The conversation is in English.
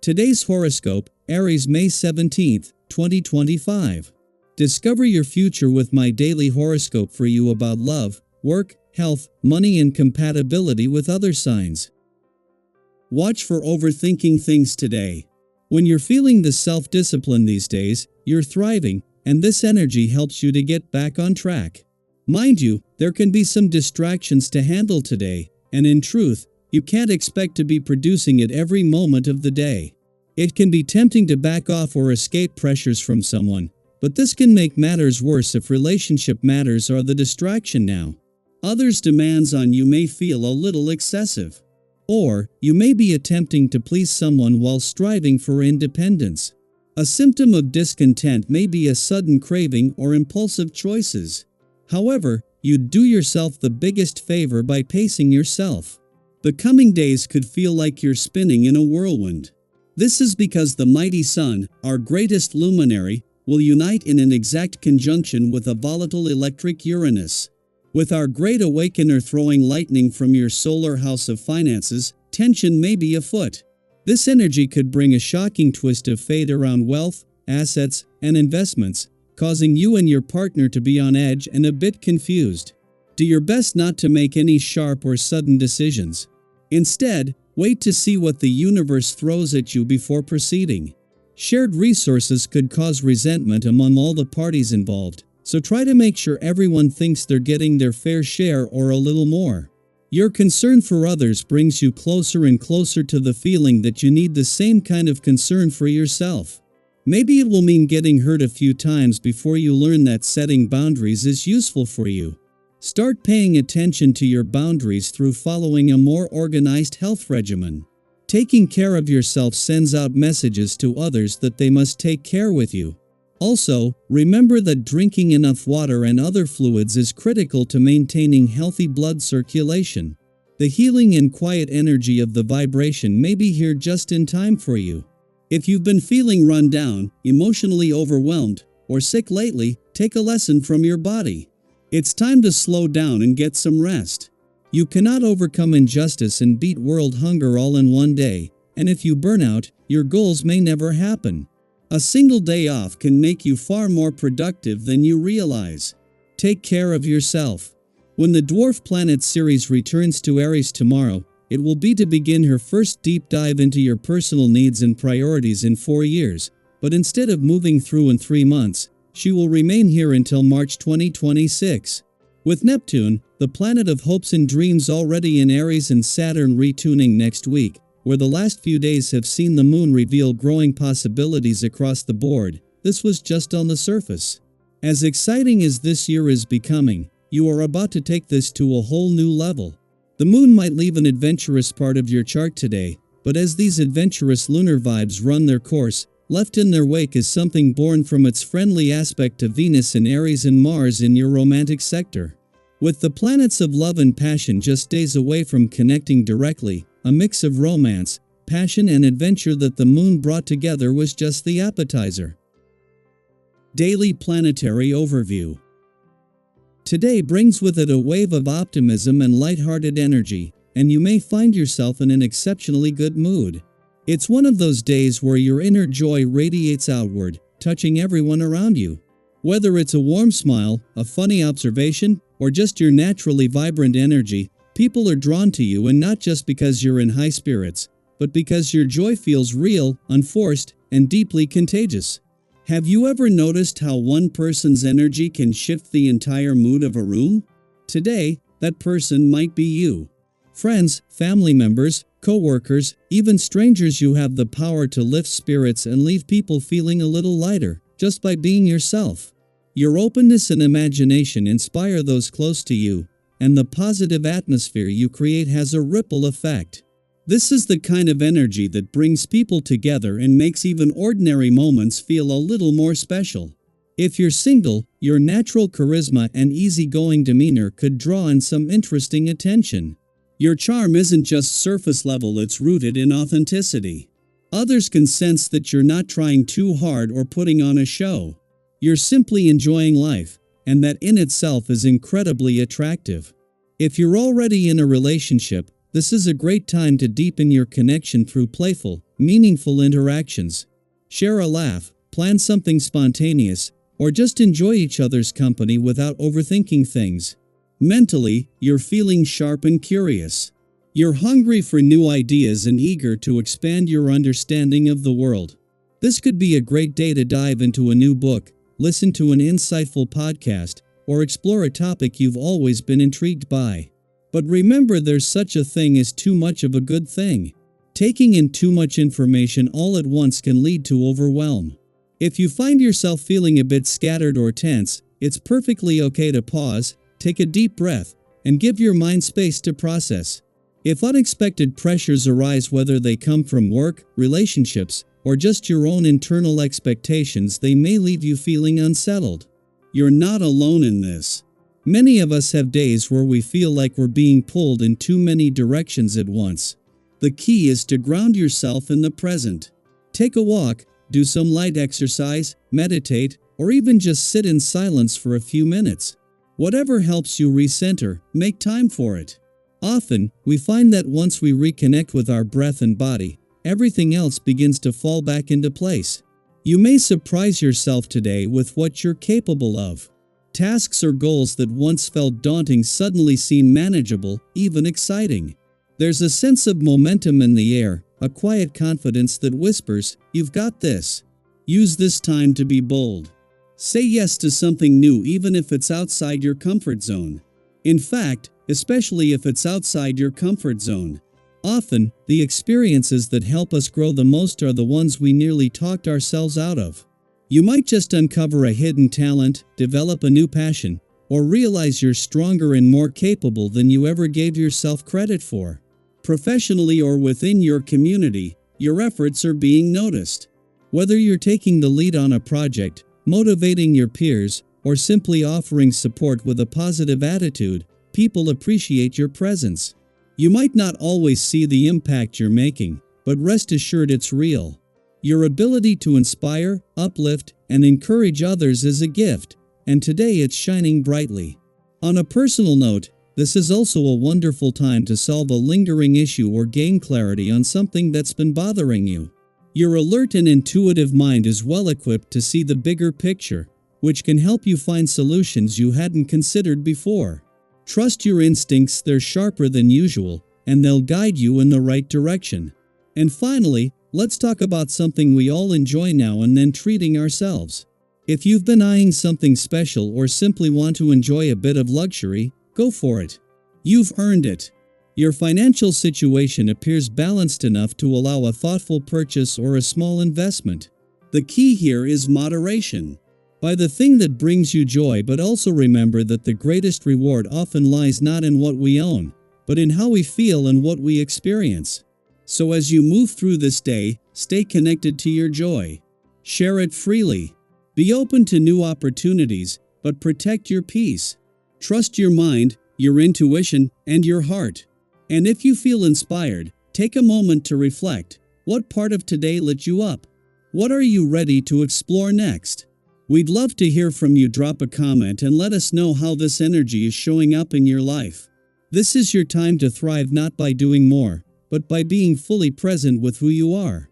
Today's horoscope, Aries, May 17th, 2025. Discover your future with my daily horoscope for you about love, work, health, money, and compatibility with other signs. Watch for overthinking things today. When you're feeling the self-discipline these days, you're thriving, and this energy helps you to get back on track. Mind you, there can be some distractions to handle today, and in truth, you can't expect to be producing at every moment of the day. It can be tempting to back off or escape pressures from someone, but this can make matters worse if relationship matters are the distraction now. Others' demands on you may feel a little excessive. Or, you may be attempting to please someone while striving for independence. A symptom of discontent may be a sudden craving or impulsive choices. However, you'd do yourself the biggest favor by pacing yourself. The coming days could feel like you're spinning in a whirlwind. This is because the mighty Sun, our greatest luminary, will unite in an exact conjunction with a volatile electric Uranus. With our great awakener throwing lightning from your solar house of finances, tension may be afoot. This energy could bring a shocking twist of fate around wealth, assets, and investments, causing you and your partner to be on edge and a bit confused. Do your best not to make any sharp or sudden decisions. Instead, wait to see what the universe throws at you before proceeding. Shared resources could cause resentment among all the parties involved, so try to make sure everyone thinks they're getting their fair share or a little more. Your concern for others brings you closer and closer to the feeling that you need the same kind of concern for yourself. Maybe it will mean getting hurt a few times before you learn that setting boundaries is useful for you. Start paying attention to your boundaries through following a more organized health regimen. Taking care of yourself sends out messages to others that they must take care with you. Also, remember that drinking enough water and other fluids is critical to maintaining healthy blood circulation. The healing and quiet energy of the vibration may be here just in time for you. If you've been feeling run down, emotionally overwhelmed, or sick lately, take a lesson from your body. It's time to slow down and get some rest. You cannot overcome injustice and beat world hunger all in one day, and if you burn out, your goals may never happen. A single day off can make you far more productive than you realize. Take care of yourself. When the dwarf planet Ceres returns to Aries tomorrow, it will be to begin her first deep dive into your personal needs and priorities in 4 years, but instead of moving through in 3 months, she will remain here until March 2026. With Neptune, the planet of hopes and dreams, already in Aries, and Saturn retuning next week, where the last few days have seen the moon reveal growing possibilities across the board, this was just on the surface. As exciting as this year is becoming, you are about to take this to a whole new level. The moon might leave an adventurous part of your chart today, but as these adventurous lunar vibes run their course, left in their wake is something born from its friendly aspect to Venus in Aries and Mars in your romantic sector. With the planets of love and passion just days away from connecting directly, a mix of romance, passion, and adventure that the moon brought together was just the appetizer. Daily Planetary Overview. Today brings with it a wave of optimism and lighthearted energy, and you may find yourself in an exceptionally good mood. It's one of those days where your inner joy radiates outward, touching everyone around you. Whether it's a warm smile, a funny observation, or just your naturally vibrant energy, people are drawn to you, and not just because you're in high spirits, but because your joy feels real, unforced, and deeply contagious. Have you ever noticed how one person's energy can shift the entire mood of a room? Today, that person might be you. Friends, family members, co-workers, even strangers, you have the power to lift spirits and leave people feeling a little lighter, just by being yourself. Your openness and imagination inspire those close to you, and the positive atmosphere you create has a ripple effect. This is the kind of energy that brings people together and makes even ordinary moments feel a little more special. If you're single, your natural charisma and easygoing demeanor could draw in some interesting attention. Your charm isn't just surface level, it's rooted in authenticity. Others can sense that you're not trying too hard or putting on a show. You're simply enjoying life, and that in itself is incredibly attractive. If you're already in a relationship, This is a great time to deepen your connection through playful, meaningful interactions. Share a laugh, plan something spontaneous, or just enjoy each other's company without overthinking things. Mentally, you're feeling sharp and curious. You're hungry for new ideas and eager to expand your understanding of the world. This could be a great day to dive into a new book, listen to an insightful podcast, or explore a topic you've always been intrigued by. But remember, there's such a thing as too much of a good thing. Taking in too much information all at once can lead to overwhelm. If you find yourself feeling a bit scattered or tense, it's perfectly okay to pause, take a deep breath, and give your mind space to process. If unexpected pressures arise, whether they come from work, relationships, or just your own internal expectations, they may leave you feeling unsettled. You're not alone in this. Many of us have days where we feel like we're being pulled in too many directions at once. The key is to ground yourself in the present. Take a walk, do some light exercise, meditate, or even just sit in silence for a few minutes. Whatever helps you recenter, make time for it. Often, we find that once we reconnect with our breath and body, everything else begins to fall back into place. You may surprise yourself today with what you're capable of. Tasks or goals that once felt daunting suddenly seem manageable, even exciting. There's a sense of momentum in the air, a quiet confidence that whispers, "You've got this." Use this time to be bold. Say yes to something new even if it's outside your comfort zone. In fact, especially if it's outside your comfort zone. Often, the experiences that help us grow the most are the ones we nearly talked ourselves out of. You might just uncover a hidden talent, develop a new passion, or realize you're stronger and more capable than you ever gave yourself credit for. Professionally or within your community, your efforts are being noticed. Whether you're taking the lead on a project, motivating your peers, or simply offering support with a positive attitude, people appreciate your presence. You might not always see the impact you're making, but rest assured it's real. Your ability to inspire, uplift, and encourage others is a gift, and today it's shining brightly. On a personal note, this is also a wonderful time to solve a lingering issue or gain clarity on something that's been bothering you. Your alert and intuitive mind is well equipped to see the bigger picture, which can help you find solutions you hadn't considered before. Trust your instincts, they're sharper than usual, and they'll guide you in the right direction. And finally, let's talk about something we all enjoy now and then: treating ourselves. If you've been eyeing something special or simply want to enjoy a bit of luxury, go for it. You've earned it. Your financial situation appears balanced enough to allow a thoughtful purchase or a small investment. The key here is moderation. Buy the thing that brings you joy, but also remember that the greatest reward often lies not in what we own, but in how we feel and what we experience. So as you move through this day, stay connected to your joy. Share it freely. Be open to new opportunities, but protect your peace. Trust your mind, your intuition, and your heart. And if you feel inspired, take a moment to reflect. What part of today lit you up? What are you ready to explore next? We'd love to hear from you. Drop a comment and let us know how this energy is showing up in your life. This is your time to thrive, not by doing more, but by being fully present with who you are.